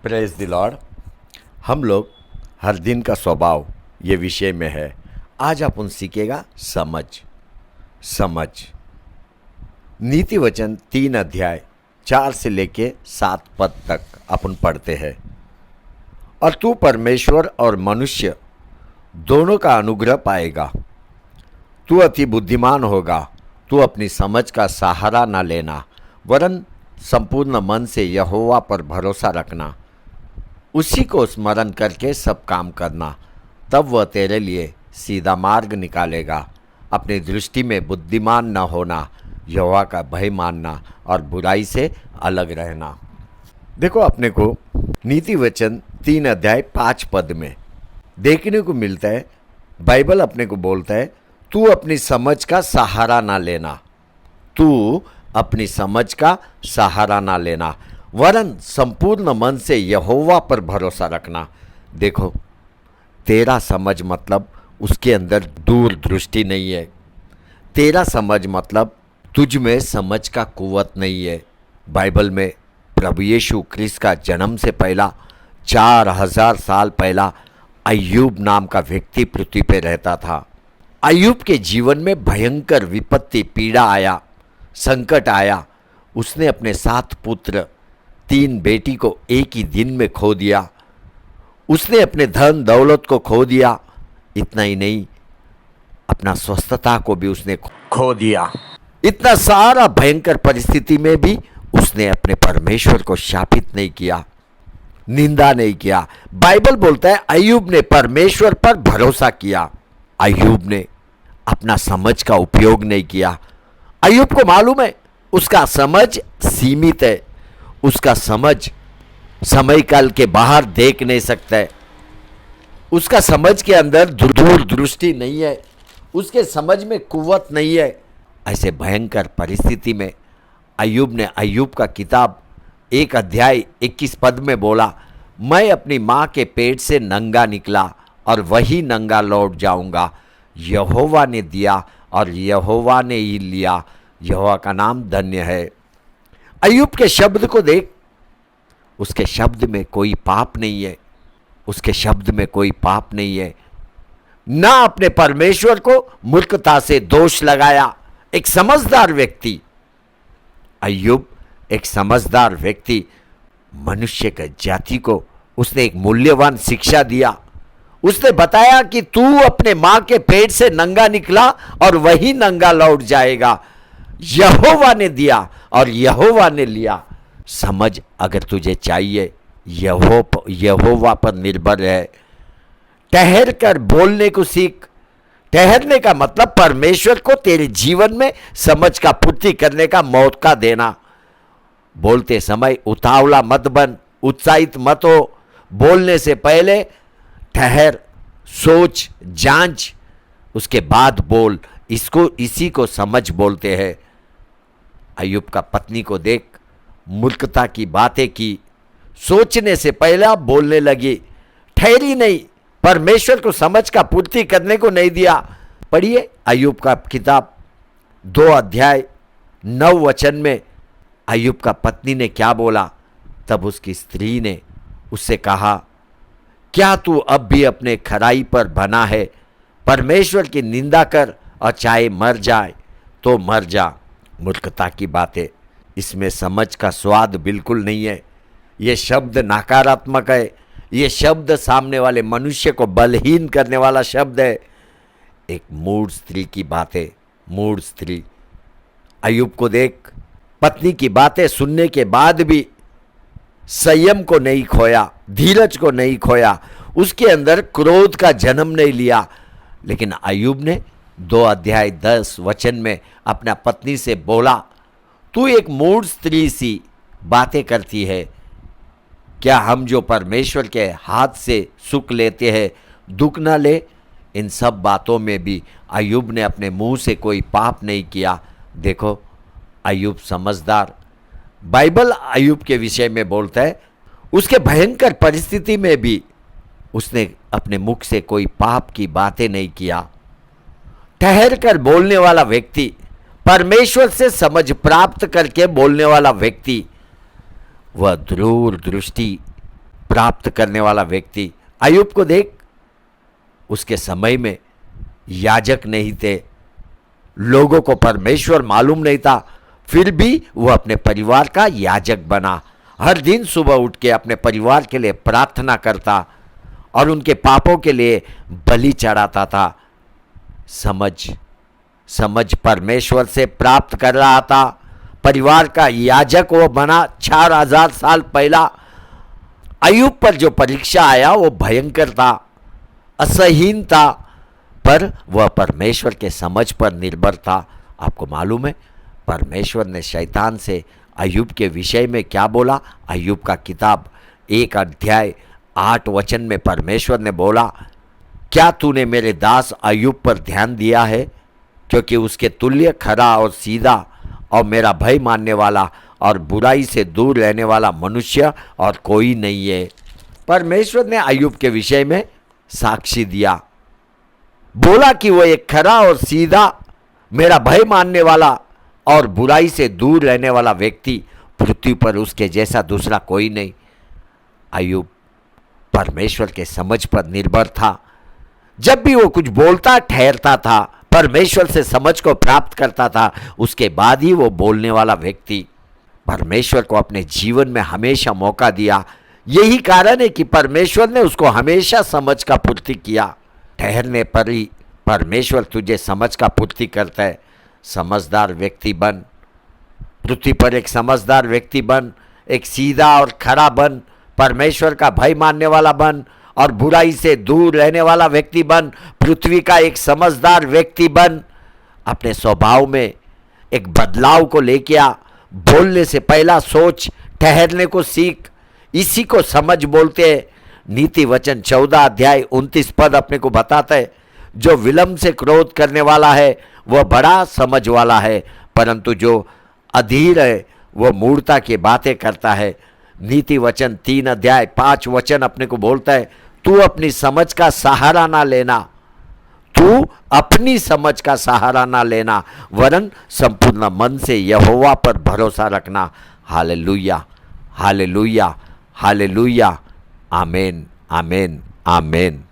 Praise the Lord. हम लोग हर दिन का स्वभाव ये विषय में है। आज अपन सीखेगा समझ। नीति वचन 3 अध्याय 4 से लेके 7 पद तक अपन पढ़ते हैं। और तू परमेश्वर और मनुष्य दोनों का अनुग्रह पाएगा। तू अति बुद्धिमान होगा। तू अपनी समझ का सहारा न लेना, वरन संपूर्ण मन से यहोवा पर भरोसा रखना। उसी को स्मरण करके सब काम करना, तब वह तेरे लिए सीधा मार्ग निकालेगा। अपनी दृष्टि में बुद्धिमान न होना, यहोवा का भय मानना और बुराई से अलग रहना। देखो, अपने को नीति वचन 3 अध्याय 5 पद में देखने को मिलता है। बाइबल अपने को बोलता है, तू अपनी समझ का सहारा ना लेना। तू अपनी समझ का सहारा ना लेना, वरन संपूर्ण मन से यहोवा पर भरोसा रखना। देखो, तेरा समझ मतलब उसके अंदर दूरदृष्टि नहीं है। तेरा समझ मतलब तुझ में समझ का कुव्वत नहीं है। बाइबल में प्रभु यीशु क्रिस्त का जन्म से पहला 4000 साल पहला अय्यूब नाम का व्यक्ति पृथ्वी पे रहता था। अय्यूब के जीवन में भयंकर विपत्ति, पीड़ा आया, संकट आया। उसने अपने 7 पुत्र 3 बेटी को एक ही दिन में खो दिया। उसने अपने धन दौलत को खो दिया। इतना ही नहीं, अपना स्वस्थता को भी उसने खो दिया। इतना सारा भयंकर परिस्थिति में भी उसने अपने परमेश्वर को शापित नहीं किया, निंदा नहीं किया। बाइबल बोलता है अय्यूब ने परमेश्वर पर भरोसा किया। अय्यूब ने अपना समझ का उपयोग नहीं किया। अय्यूब को मालूम है उसका समझ सीमित है। उसका समझ समय काल के बाहर देख नहीं सकता है। उसका समझ के अंदर दूरदृष्टि नहीं है। उसके समझ में कुव्वत नहीं है। ऐसे भयंकर परिस्थिति में अय्यूब ने अय्यूब का किताब 1 अध्याय 21 पद में बोला, मैं अपनी माँ के पेट से नंगा निकला और वही नंगा लौट जाऊंगा। यहोवा ने दिया और यहोवा ने ही लिया। यहोवा का नाम धन्य है। अय्यूब के शब्द को देख, उसके शब्द में कोई पाप नहीं है। उसके शब्द में कोई पाप नहीं है। ना अपने परमेश्वर को मूर्खता से दोष लगाया। एक समझदार व्यक्ति, अय्यूब एक समझदार व्यक्ति, मनुष्य के जाति को उसने एक मूल्यवान शिक्षा दिया। उसने बताया कि तू अपने मां के पेट से नंगा निकला और वही नंगा लौट जाएगा। यहोवा ने दिया और यहोवा ने लिया। समझ अगर तुझे चाहिए, यहोवा पर निर्भर है। ठहर कर बोलने को सीख। ठहरने का मतलब परमेश्वर को तेरे जीवन में समझ का पूर्ति करने का मौका देना। बोलते समय उतावला मत बन, उत्साहित मत हो। बोलने से पहले ठहर, सोच, जांच, उसके बाद बोल। इसी को समझ बोलते हैं। अय्यूब का पत्नी को देख, मूर्खता की बातें की, सोचने से पहले बोलने लगी, ठहरी नहीं, परमेश्वर को समझ का पूर्ति करने को नहीं दिया। पढ़िए अय्यूब का किताब 2 अध्याय 9 वचन में अय्यूब का पत्नी ने क्या बोला। तब उसकी स्त्री ने उससे कहा, क्या तू अब भी अपने खराई पर बना है? परमेश्वर की निंदा कर और चाहे मर जाए तो मर जा। मूर्खता की बातें, इसमें समझ का स्वाद बिल्कुल नहीं है। ये शब्द नकारात्मक है। ये शब्द सामने वाले मनुष्य को बलहीन करने वाला शब्द है। एक मूढ़ स्त्री की बातें, मूढ़ स्त्री। अय्यूब को देख, पत्नी की बातें सुनने के बाद भी संयम को नहीं खोया, धीरज को नहीं खोया, उसके अंदर क्रोध का जन्म नहीं लिया। लेकिन अय्यूब ने 2 अध्याय 10 वचन में अपना पत्नी से बोला, तू एक मूढ़ स्त्री सी बातें करती है। क्या हम जो परमेश्वर के हाथ से सुख लेते हैं दुख न ले? इन सब बातों में भी अय्यूब ने अपने मुंह से कोई पाप नहीं किया। देखो, अय्यूब समझदार। बाइबल अय्यूब के विषय में बोलता है, उसके भयंकर परिस्थिति में भी उसने अपने मुख से कोई पाप की बातें नहीं किया। ठहर कर बोलने वाला व्यक्ति, परमेश्वर से समझ प्राप्त करके बोलने वाला व्यक्ति, वह दूर दृष्टि प्राप्त करने वाला व्यक्ति। अय्यूब को देख, उसके समय में याजक नहीं थे, लोगों को परमेश्वर मालूम नहीं था, फिर भी वह अपने परिवार का याजक बना। हर दिन सुबह उठ के अपने परिवार के लिए प्रार्थना करता और उनके पापों के लिए बलि चढ़ाता था। समझ परमेश्वर से प्राप्त कर रहा था। परिवार का याजक वो बना। 4000 साल पहला अय्यूब पर जो परीक्षा आया वो भयंकर था, असहीन था, पर वह परमेश्वर के समझ पर निर्भर था। आपको मालूम है परमेश्वर ने शैतान से अय्यूब के विषय में क्या बोला? अय्यूब का किताब 1 अध्याय 8 वचन में परमेश्वर ने बोला, क्या तूने मेरे दास अय्यूब पर ध्यान दिया है? क्योंकि उसके तुल्य खरा और सीधा और मेरा भय मानने वाला और बुराई से दूर रहने वाला मनुष्य और कोई नहीं है। परमेश्वर ने अय्यूब के विषय में साक्षी दिया, बोला कि वो एक खरा और सीधा, मेरा भय मानने वाला और बुराई से दूर रहने वाला व्यक्ति, पृथ्वी पर उसके जैसा दूसरा कोई नहीं। अय्यूब परमेश्वर के समझ पर निर्भर था। जब भी वो कुछ बोलता ठहरता था, परमेश्वर से समझ को प्राप्त करता था, उसके बाद ही वो बोलने वाला व्यक्ति। परमेश्वर को अपने जीवन में हमेशा मौका दिया। यही कारण है कि परमेश्वर ने उसको हमेशा समझ का पूर्ति किया। ठहरने पर ही परमेश्वर तुझे समझ का पूर्ति करता है। समझदार व्यक्ति बन, पृथ्वी पर एक समझदार व्यक्ति बन, एक सीधा और खरा बन, परमेश्वर का भय मानने वाला बन और बुराई से दूर रहने वाला व्यक्ति बन, पृथ्वी का एक समझदार व्यक्ति बन। अपने स्वभाव में एक बदलाव को लेके आ। बोलने से पहला सोच, ठहरने को सीख। इसी को समझ बोलते हैं। नीति वचन 14 अध्याय 29 पद अपने को बताता है, जो विलंब से क्रोध करने वाला है वह बड़ा समझ वाला है, परंतु जो अधीर है वह मूर्खता की बातें करता है। नीति वचन 3 अध्याय 5 वचन अपने को बोलता है, तू अपनी समझ का सहारा ना लेना, तू अपनी समझ का सहारा ना लेना, वरन संपूर्ण मन से यहोवा पर भरोसा रखना। हालेलुया, हालेलुया, हालेलुया। आमेन, आमेन, आमेन।